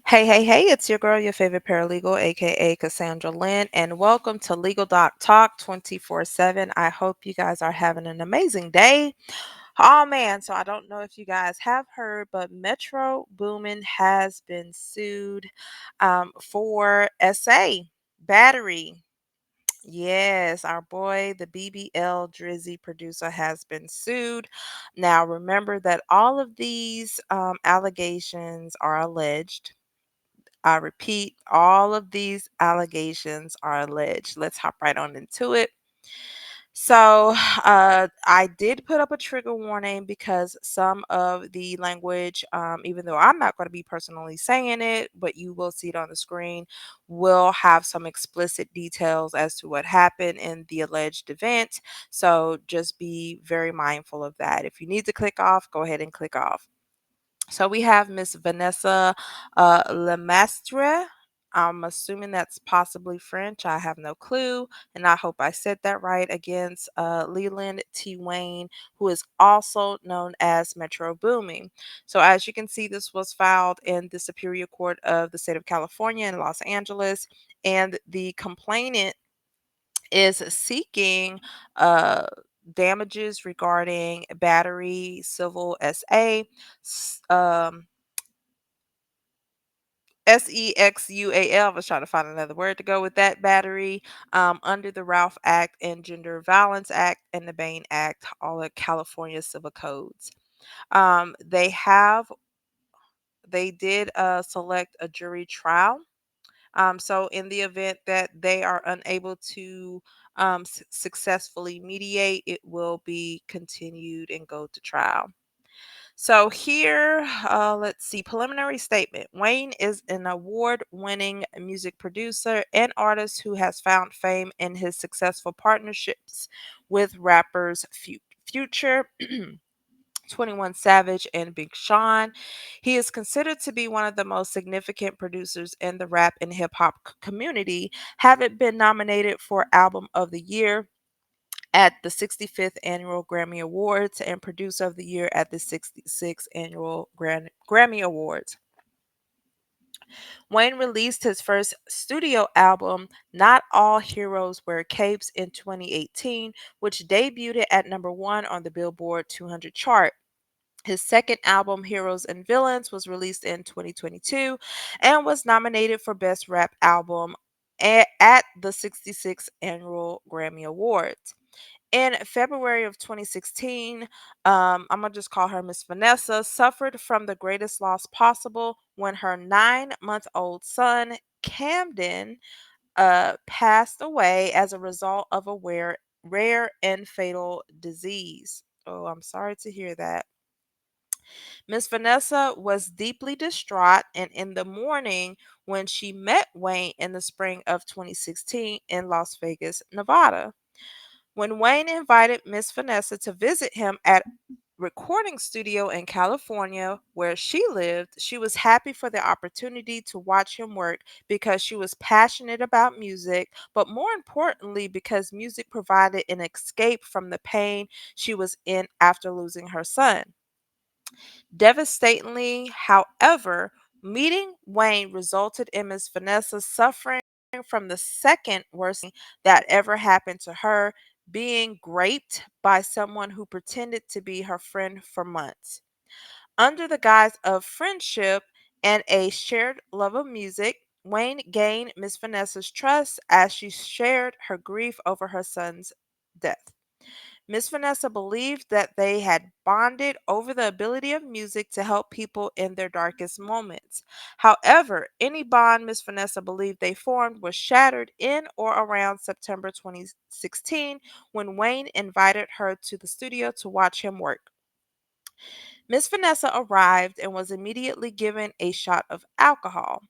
Hey, it's your girl, your favorite paralegal, aka Cassandra Lynn, and welcome to Legal Doc Talk 24/7. I hope you guys are having an amazing day. Oh man, so I don't know if you guys have heard, but Metro Boomin has been sued for SA battery. Yes, our boy, the BBL Drizzy producer, has been sued. Now, remember that all of these allegations are alleged. I repeat, all of these allegations are alleged. Let's hop right on into it. So, I did put up a trigger warning because some of the language, even though I'm not going to be personally saying it, but you will see it on the screen, will have some explicit details as to what happened in the alleged event. So, just be very mindful of that. If you need to click off, go ahead and click off. So we have Miss Vanessa Lemastre. I'm assuming that's possibly French. I have no clue, and I hope I said that right. Against Leland T. Wayne, who is also known as Metro Booming. So as you can see, this was filed in the Superior Court of the State of California in Los Angeles, and the complainant is seeking uh, damages regarding battery civil SA. SEXUAL. I was trying to find another word to go with that battery under the Ralph Act and Gender Violence Act and the Bain Act, all of California civil codes. They did select a jury trial. So, in the event that they are unable to successfully mediate, it will be continued and go to trial. So here, let's see, preliminary statement. Wayne is an award-winning music producer and artist who has found fame in his successful partnerships with rappers Future, 21 Savage, and Big Sean. He is considered to be one of the most significant producers in the rap and hip hop community, having been nominated for Album of the Year at the 65th Annual Grammy Awards and Producer of the Year at the 66th Annual Grammy Awards. Wayne released his first studio album, Not All Heroes Wear Capes, in 2018, which debuted at number one on the Billboard 200 chart. His second album, Heroes and Villains, was released in 2022 and was nominated for Best Rap Album at the 66th Annual Grammy Awards. In February of 2016, I'm gonna just call her Miss Vanessa, suffered from the greatest loss possible when her 9-month-old son, Camden, passed away as a result of a rare and fatal disease. Oh, I'm sorry to hear that. Miss Vanessa was deeply distraught, and in the morning, when she met Wayne in the spring of 2016 in Las Vegas, Nevada. When Wayne invited Miss Vanessa to visit him at recording studio in California where she lived, she was happy for the opportunity to watch him work because she was passionate about music, but more importantly because music provided an escape from the pain she was in after losing her son. Devastatingly, however, meeting Wayne resulted in Miss Vanessa suffering from the second worst thing that ever happened to her, being raped by someone who pretended to be her friend for months. Under the guise of friendship and a shared love of music, Wayne gained Miss Vanessa's trust as she shared her grief over her son's death. Miss Vanessa believed that they had bonded over the ability of music to help people in their darkest moments. However, any bond Miss Vanessa believed they formed was shattered in or around September 2016 when Wayne invited her to the studio to watch him work. Miss Vanessa arrived and was immediately given a shot of alcohol.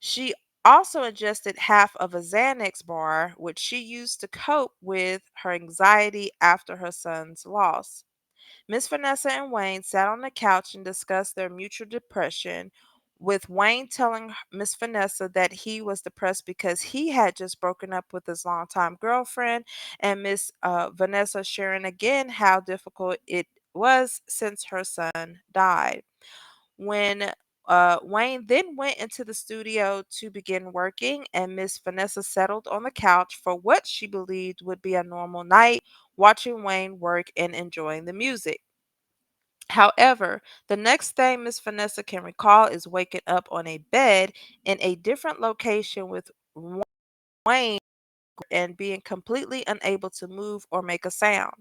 She also ingested half of a Xanax bar, which she used to cope with her anxiety after her son's loss. Miss Vanessa and Wayne sat on the couch and discussed their mutual depression, with Wayne telling Miss Vanessa that he was depressed because he had just broken up with his longtime girlfriend, and Miss Vanessa sharing again how difficult it was since her son died. When Wayne then went into the studio to begin working, and Miss Vanessa settled on the couch for what she believed would be a normal night, watching Wayne work and enjoying the music. However, the next thing Miss Vanessa can recall is waking up on a bed in a different location with Wayne and being completely unable to move or make a sound.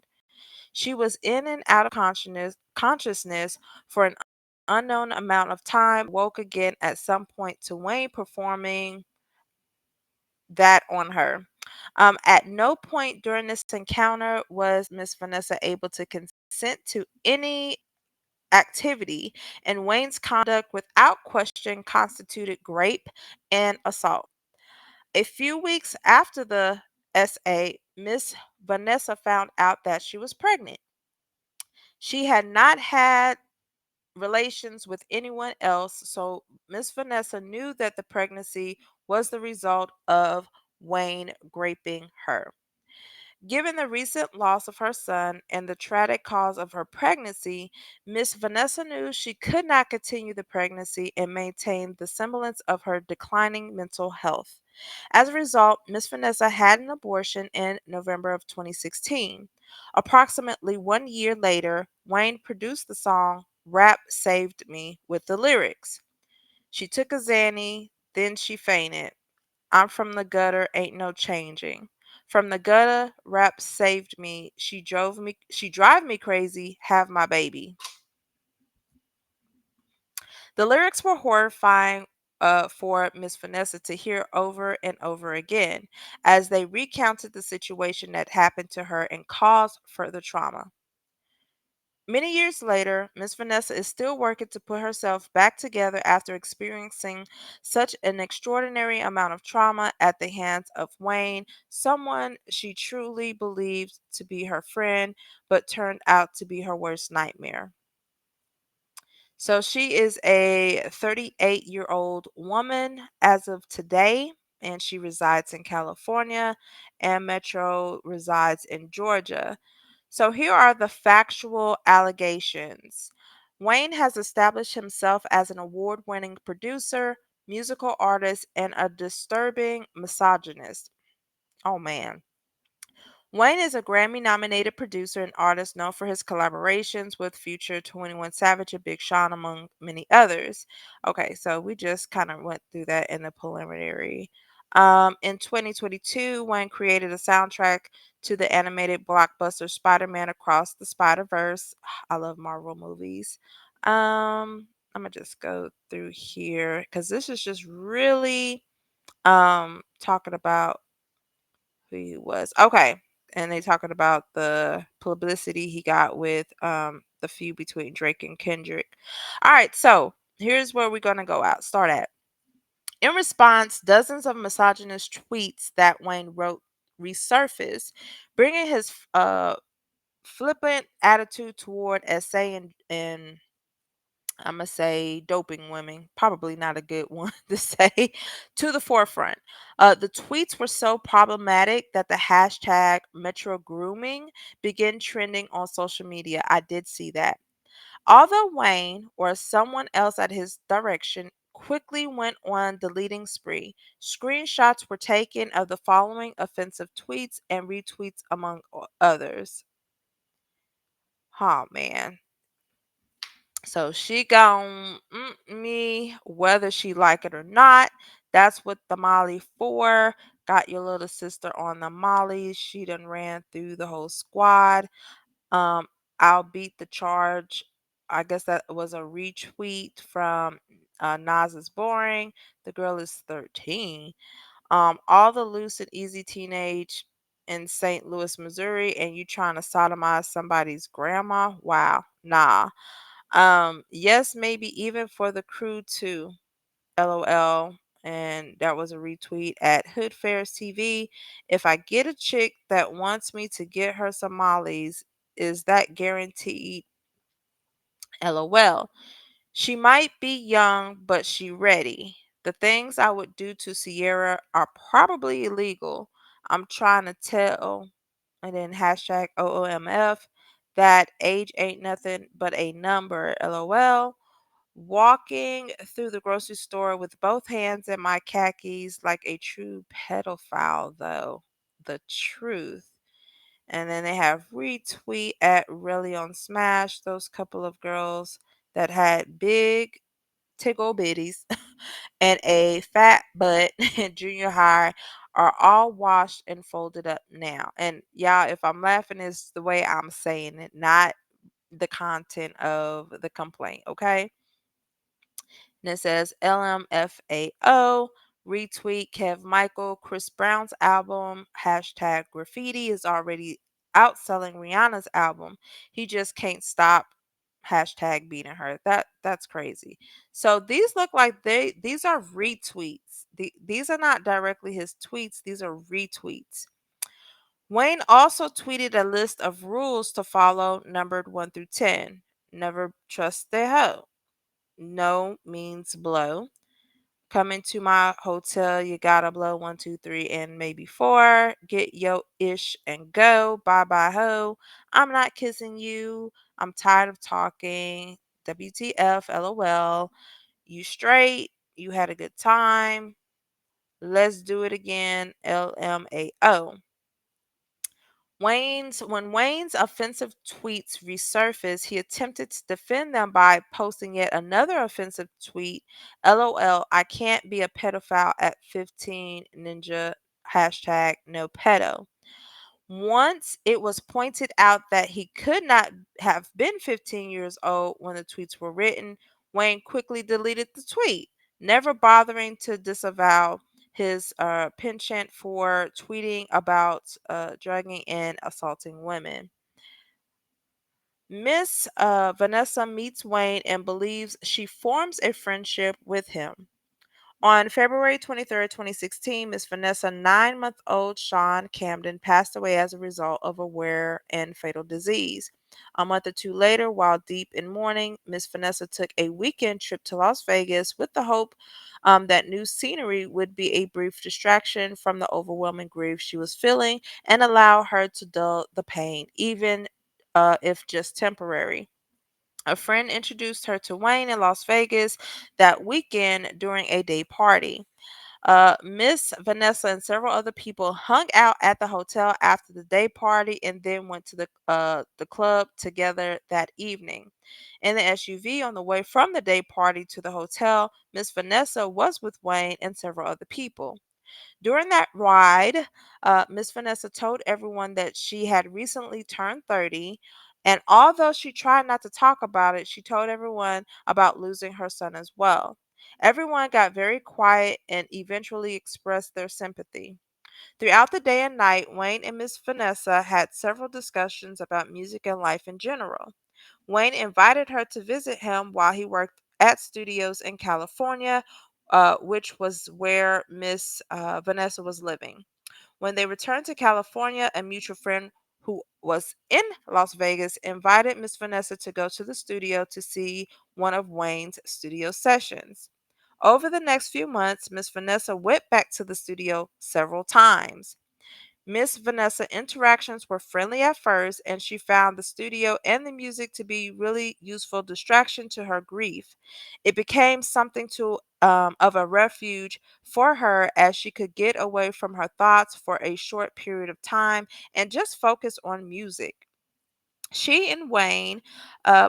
She was in and out of consciousness for an unknown amount of time, woke again at some point to Wayne performing that on her. At no point during this encounter was Miss Vanessa able to consent to any activity, and Wayne's conduct without question constituted rape and assault. A few weeks after the SA, Miss Vanessa found out that she was pregnant. She had not had relations with anyone else, so Miss Vanessa knew that the pregnancy was the result of Wayne raping her. Given the recent loss of her son and the tragic cause of her pregnancy, Miss Vanessa knew she could not continue the pregnancy and maintain the semblance of her declining mental health. As a result, Miss Vanessa had an abortion in November of 2016. Approximately 1 year later, Wayne produced the song Rap Saved Me with the lyrics. She took a Xanny, then she fainted. I'm from the gutter, ain't no changing. From the gutter, rap saved me. She drive me crazy, have my baby. The lyrics were horrifying for Miss Vanessa to hear over and over again as they recounted the situation that happened to her and caused further trauma. Many years later, Miss Vanessa is still working to put herself back together after experiencing such an extraordinary amount of trauma at the hands of Wayne, someone she truly believed to be her friend, but turned out to be her worst nightmare. So she is a 38-year-old woman as of today, and she resides in California, and Metro resides in Georgia. So here are the factual allegations. Wayne has established himself as an award winning producer, musical artist, and a disturbing misogynist. Oh man. Wayne is a Grammy nominated producer and artist known for his collaborations with Future, 21 Savage, and Big Sean, among many others. Okay, so we just kind of went through that in the preliminary. In 2022, Wayne created a soundtrack to the animated blockbuster Spider Man Across the Spider Verse. I love Marvel movies. I'm gonna just go through here because this is just really talking about who he was. Okay. And they talking about the publicity he got with the feud between Drake and Kendrick. All right, so here's where we're gonna go out. Start at. In response, dozens of misogynist tweets that Wayne wrote resurfaced, bringing his flippant attitude toward SA and I'm gonna say doping women, probably not a good one to say, to the forefront. The tweets were so problematic that the hashtag Metro Grooming began trending on social media. I did see that. Although Wayne or someone else at his direction quickly went on deleting spree, screenshots were taken of the following offensive tweets and retweets among others. Oh man. So she gon' me whether she like it or not. That's what the Molly for. Got your little sister on the Molly. She done ran through the whole squad. Um, I'll beat the charge. I guess that was a retweet from Nas is boring. The girl is 13. All the loose and easy teenage in St. Louis, Missouri, and you trying to sodomize somebody's grandma? Wow, nah. Yes, maybe even for the crew too. LOL. And that was a retweet at Hood Fairs TV. If I get a chick that wants me to get her some mollies, is that guaranteed? LOL. She might be young, but she ready. The things I would do to Sierra are probably illegal. I'm trying to tell, and then hashtag OOMF, that age ain't nothing but a number. LOL. walking through the grocery store with both hands in my khakis like a true pedophile, though. The truth. And then they have retweet at Really on Smash, those couple of girls that had big tickle bitties and a fat butt in junior high are all washed and folded up now. And y'all, if I'm laughing, it's the way I'm saying it, not the content of the complaint, okay? And it says LMFAO, retweet Kev Michael, Chris Brown's album, hashtag graffiti is already outselling Rihanna's album. He just can't stop. Hashtag beating her. That's crazy. So these look like these are retweets. These are not directly his tweets, these are retweets. Wayne also tweeted a list of rules to follow numbered 1 through 10. Never trust the hoe. No means blow. Come into my hotel, you gotta blow 1, 2, 3, and maybe 4. Get yo ish and go. Bye bye ho. I'm not kissing you. I'm tired of talking. WTF, LOL. You straight. You had a good time. Let's do it again. LMAO. When Wayne's offensive tweets resurfaced, he attempted to defend them by posting yet another offensive tweet. LOL, I can't be a pedophile at 15 ninja hashtag no pedo. Once it was pointed out that he could not have been 15 years old when the tweets were written, Wayne quickly deleted the tweet, never bothering to disavow his penchant for tweeting about drugging and assaulting women. Miss Vanessa meets Wayne and believes she forms a friendship with him. On February 23rd, 2016, Miss Vanessa 9-month-old Sean Camden passed away as a result of a rare and fatal disease. A month or two later, while deep in mourning, Miss Vanessa took a weekend trip to Las Vegas with the hope that new scenery would be a brief distraction from the overwhelming grief she was feeling and allow her to dull the pain, even if just temporary. A friend introduced her to Wayne in Las Vegas that weekend during a day party. Miss Vanessa and several other people hung out at the hotel after the day party and then went to the club together that evening. In the SUV on the way from the day party to the hotel, Miss Vanessa was with Wayne and several other people. During that ride, Miss Vanessa told everyone that she had recently turned 30. And although she tried not to talk about it, she told everyone about losing her son as well. Everyone got very quiet and eventually expressed their sympathy. Throughout the day and night, Wayne and Miss Vanessa had several discussions about music and life in general. Wayne invited her to visit him while he worked at studios in California, which was where Miss Vanessa was living. When they returned to California, a mutual friend who was in Las Vegas invited Miss Vanessa to go to the studio to see one of Wayne's studio sessions. Over the next few months, Miss Vanessa went back to the studio several times. Miss Vanessa interactions were friendly at first, and she found the studio and the music to be really useful distraction to her grief. It became something of a refuge for her as she could get away from her thoughts for a short period of time and just focus on music. She and Wayne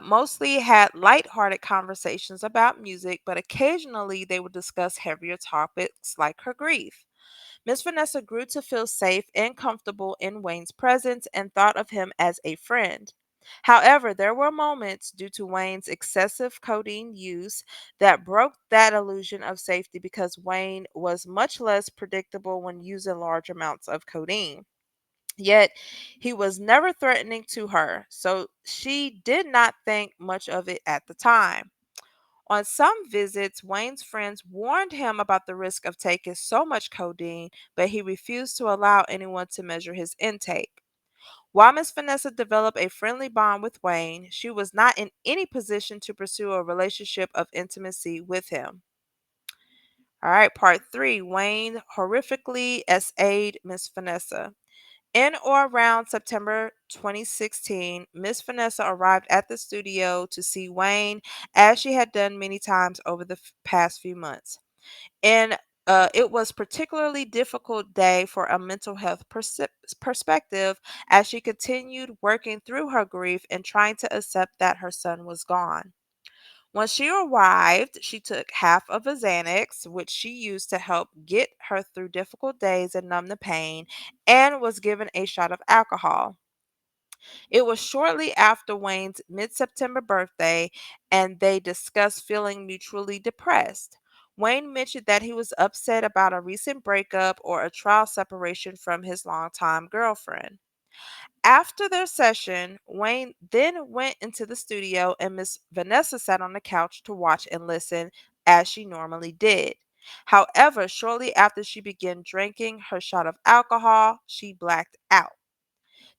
mostly had lighthearted conversations about music, but occasionally they would discuss heavier topics like her grief. Miss Vanessa grew to feel safe and comfortable in Wayne's presence and thought of him as a friend. However, there were moments due to Wayne's excessive codeine use that broke that illusion of safety because Wayne was much less predictable when using large amounts of codeine. Yet, he was never threatening to her, so she did not think much of it at the time. On some visits, Wayne's friends warned him about the risk of taking so much codeine, but he refused to allow anyone to measure his intake. While Miss Vanessa developed a friendly bond with Wayne, she was not in any position to pursue a relationship of intimacy with him. All right, part 3. Wayne horrifically SA'd Miss Vanessa. In or around September 2016, Miss Vanessa arrived at the studio to see Wayne, as she had done many times over the past few months. And it was particularly difficult day for a mental health perspective, as she continued working through her grief and trying to accept that her son was gone. When she arrived, she took half of a Xanax, which she used to help get her through difficult days and numb the pain, and was given a shot of alcohol. It was shortly after Wayne's mid September birthday, and they discussed feeling mutually depressed. Wayne mentioned that he was upset about a recent breakup or a trial separation from his longtime girlfriend. After their session, Wayne then went into the studio and Miss Vanessa sat on the couch to watch and listen as she normally did. However, shortly after she began drinking her shot of alcohol, she blacked out.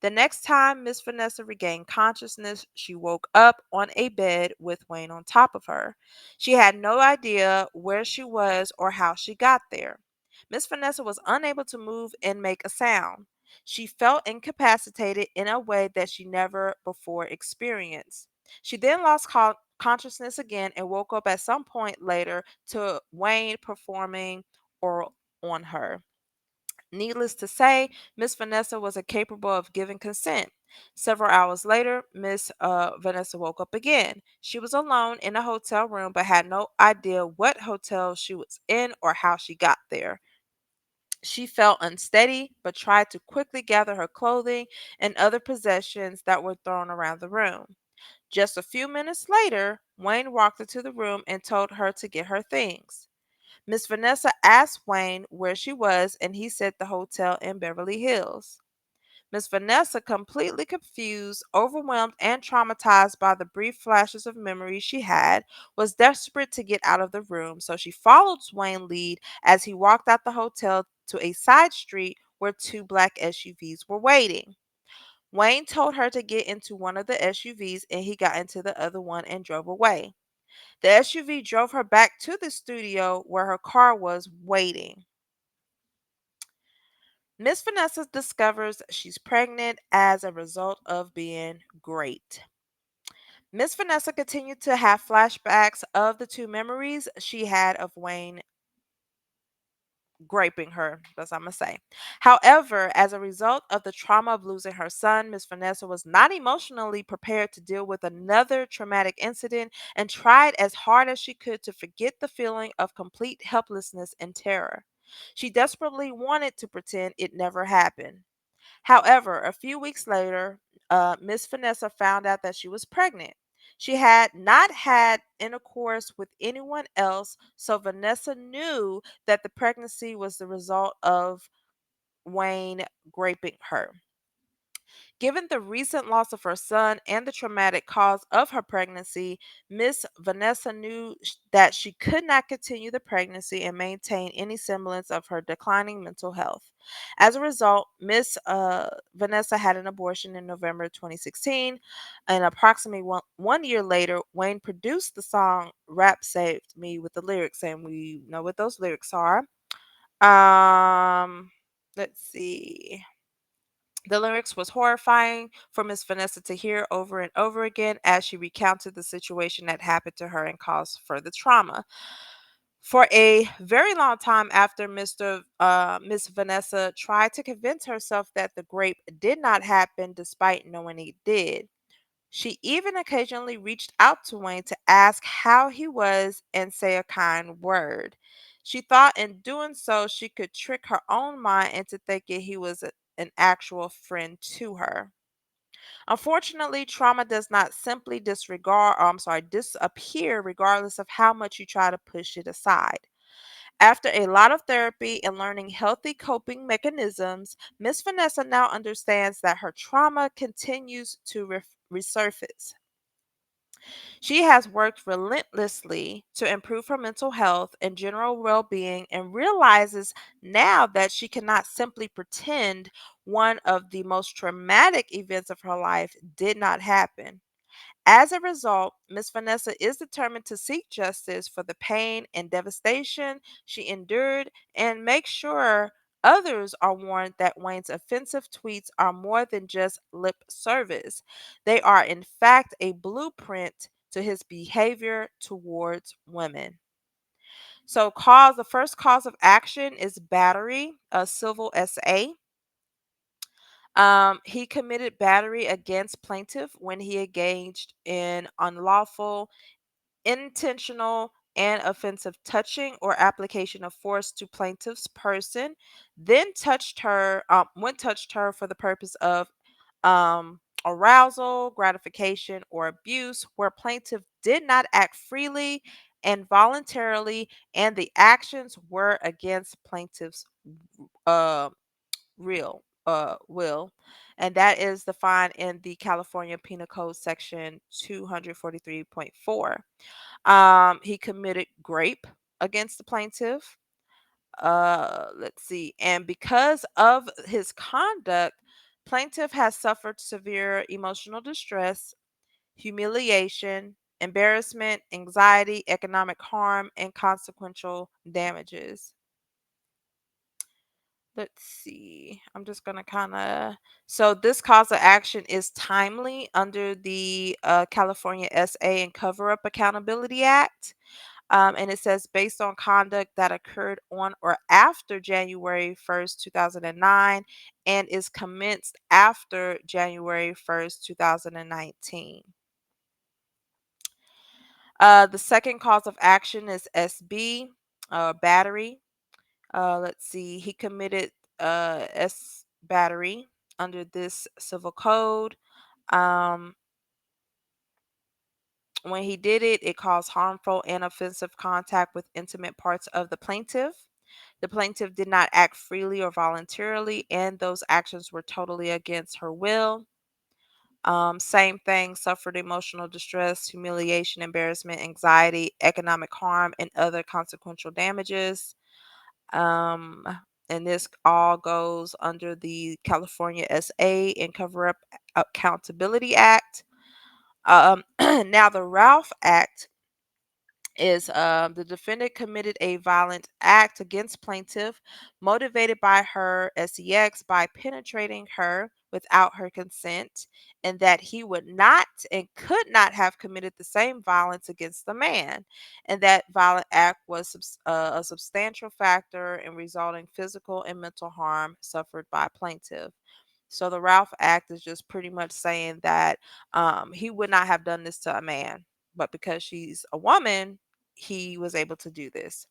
The next time Miss Vanessa regained consciousness, she woke up on a bed with Wayne on top of her. She had no idea where she was or how she got there. Miss Vanessa was unable to move and make a sound. She felt incapacitated in a way that she never before experienced. She then lost consciousness again and woke up at some point later to Wayne performing oral on her. Needless to say, Miss Vanessa was incapable of giving consent. Several hours later, Miss Vanessa woke up again. She was alone in a hotel room but had no idea what hotel she was in or how she got there. She felt unsteady but tried to quickly gather her clothing and other possessions that were thrown around the room. Just a few minutes later, Wayne walked into the room and told her to get her things. Miss Vanessa asked Wayne where she was, and he said the hotel in Beverly Hills. Miss Vanessa, completely confused, overwhelmed, and traumatized by the brief flashes of memory she had, was desperate to get out of the room, so she followed Wayne's lead as he walked out the hotel to a side street where two black SUVs were waiting. Wayne told her to get into one of the SUVs, and he got into the other one and drove away. The SUV drove her back to the studio where her car was waiting. Miss Vanessa discovers she's pregnant as a result of being great. Miss Vanessa continued to have flashbacks of the two memories she had of Wayne graping her, that's what I'm gonna say. However, as a result of the trauma of losing her son, Miss Vanessa was not emotionally prepared to deal with another traumatic incident and tried as hard as she could to forget the feeling of complete helplessness and terror. She desperately wanted to pretend it never happened. However, a few weeks later, Miss Vanessa found out that she was pregnant. She had not had intercourse with anyone else, so Vanessa knew that the pregnancy was the result of Wayne raping her. Given the recent loss of her son and the traumatic cause of her pregnancy, Miss Vanessa knew that she could not continue the pregnancy and maintain any semblance of her declining mental health. As a result, Miss Vanessa had an abortion in November 2016, and approximately one year later, Wayne produced the song "Rap Saved Me" with the lyrics, and we know what those lyrics are. Let's see. The lyrics was horrifying for Miss Vanessa to hear over and over again as she recounted the situation that happened to her and caused further trauma. For a very long time after Miss Vanessa tried to convince herself that the grape did not happen despite knowing it did. She even occasionally reached out to Wayne to ask how he was and say a kind word. She thought in doing so she could trick her own mind into thinking he was an actual friend to her. Unfortunately, trauma does not simply disappear regardless of how much you try to push it aside. After a lot of therapy and learning healthy coping mechanisms, Miss Vanessa now understands that her trauma continues to resurface. She has worked relentlessly to improve her mental health and general well being and realizes now that she cannot simply pretend one of the most traumatic events of her life did not happen. As a result, Miss Vanessa is determined to seek justice for the pain and devastation she endured and make sure Others are warned that Wayne's offensive tweets are more than just lip service. They are, in fact, a blueprint to his behavior towards women. So, the first cause of action is battery, a civil SA. He committed battery against plaintiff when he engaged in unlawful, intentional, and offensive touching or application of force to plaintiff's person, then when touched her for the purpose of arousal, gratification, or abuse, where plaintiff did not act freely and voluntarily, and the actions were against plaintiff's uh, will, and that is defined in the California Penal Code section 243.4. He committed grape against the plaintiff. Let's see. And because of his conduct, plaintiff has suffered severe emotional distress, humiliation, embarrassment, anxiety, economic harm, and consequential damages. Let's see. I'm just going to kind of. So, this cause of action is timely under the California SA and Cover Up Accountability Act. And it says based on conduct that occurred on or after January 1st, 2009, and is commenced after January 1st, 2019. The second cause of action is SB, battery. Let's see, he committed S battery under this civil code. Um, when he did it, it caused harmful and offensive contact with intimate parts of the plaintiff. The plaintiff did not act freely or voluntarily, and those actions were totally against her will. Same thing, suffered emotional distress, humiliation, embarrassment, anxiety, economic harm, and other consequential damages. Um, and this all goes under the California SA and Cover Up Accountability Act. Now, the Ralph Act is the defendant committed a violent act against plaintiff motivated by her sex by penetrating her without her consent, and that he would not and could not have committed the same violence against the man, and that violent act was a substantial factor in resulting physical and mental harm suffered by plaintiff. So the Ralph Act is just pretty much saying that he would not have done this to a man, but because she's a woman, he was able to do this.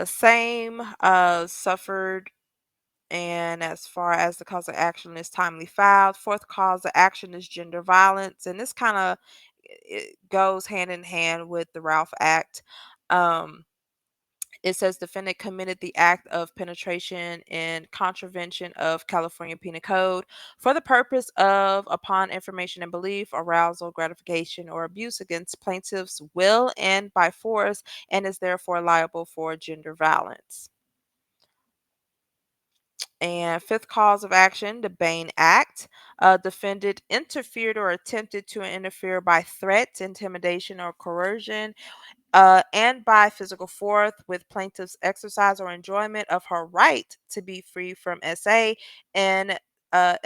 Same suffered, and as far as the cause of action is timely filed. Fourth cause of action is gender violence, and this kind of it goes hand in hand with the Ralph Act. Um, It says defendant committed the act of penetration in contravention of California Penal Code for the purpose of, upon information and belief, arousal, gratification, or abuse against plaintiff's will and by force, and is therefore liable for gender violence. And fifth cause of action, the Bain Act. Defendant interfered or attempted to interfere by threat, intimidation, or coercion and by physical force with plaintiff's exercise or enjoyment of her right to be free from SA and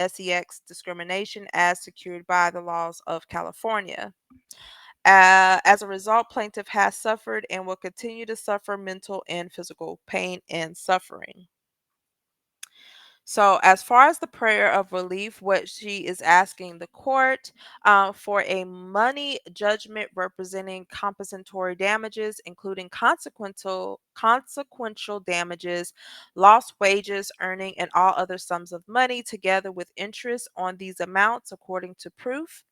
sex discrimination as secured by the laws of California. As a result, plaintiff has suffered and will continue to suffer mental and physical pain and suffering. So, as far as the prayer of relief, what she is asking the court for a money judgment representing compensatory damages, including consequential damages, lost wages, earning, and all other sums of money, together with interest on these amounts, according to proof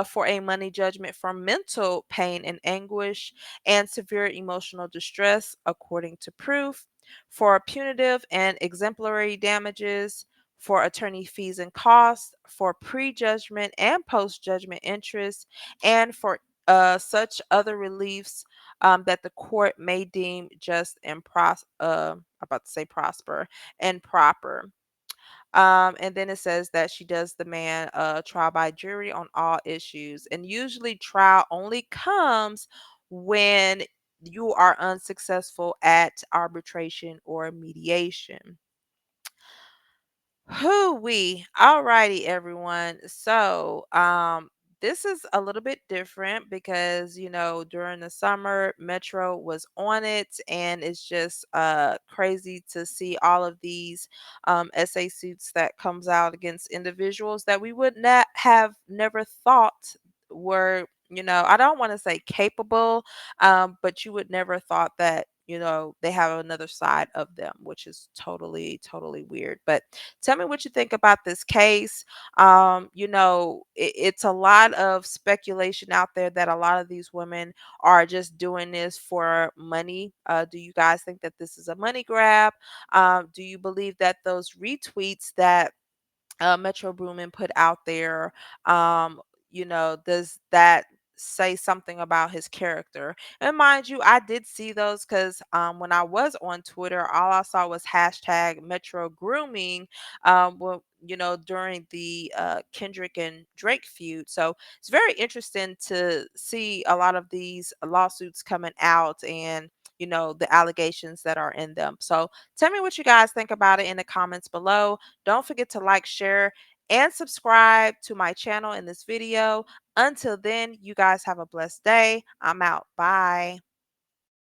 for a money judgment for mental pain and anguish and severe emotional distress, according to proof, for punitive and exemplary damages, for attorney fees and costs, for prejudgment and post-judgment interest, and for such other reliefs that the court may deem just and about to say prosper and proper. And then it says that she does demand a trial by jury on all issues. And usually, trial only comes when you are unsuccessful at arbitration or mediation. Hoo-wee. Alrighty, everyone. So, this is a little bit different because, during the summer, Metro was on it, and it's just crazy to see all of these SA suits that comes out against individuals that we would not have never thought were, I don't want to say capable, but you would never thought that, they have another side of them, which is totally, totally weird. But tell me what you think about this case. It's a lot of speculation out there that a lot of these women are just doing this for money. Do you guys think that this is a money grab? Do you believe that those retweets that Metro Boomin put out there, does that say something about his character? And mind you, I did see those because when I was on Twitter, all I saw was hashtag Metro Grooming, during the Kendrick and Drake feud. So it's very interesting to see a lot of these lawsuits coming out and the allegations that are in them. So tell me what you guys think about it in the comments below. Don't forget to like, share, and subscribe to my channel in this video. Until then, you guys have a blessed day. I'm out. Bye.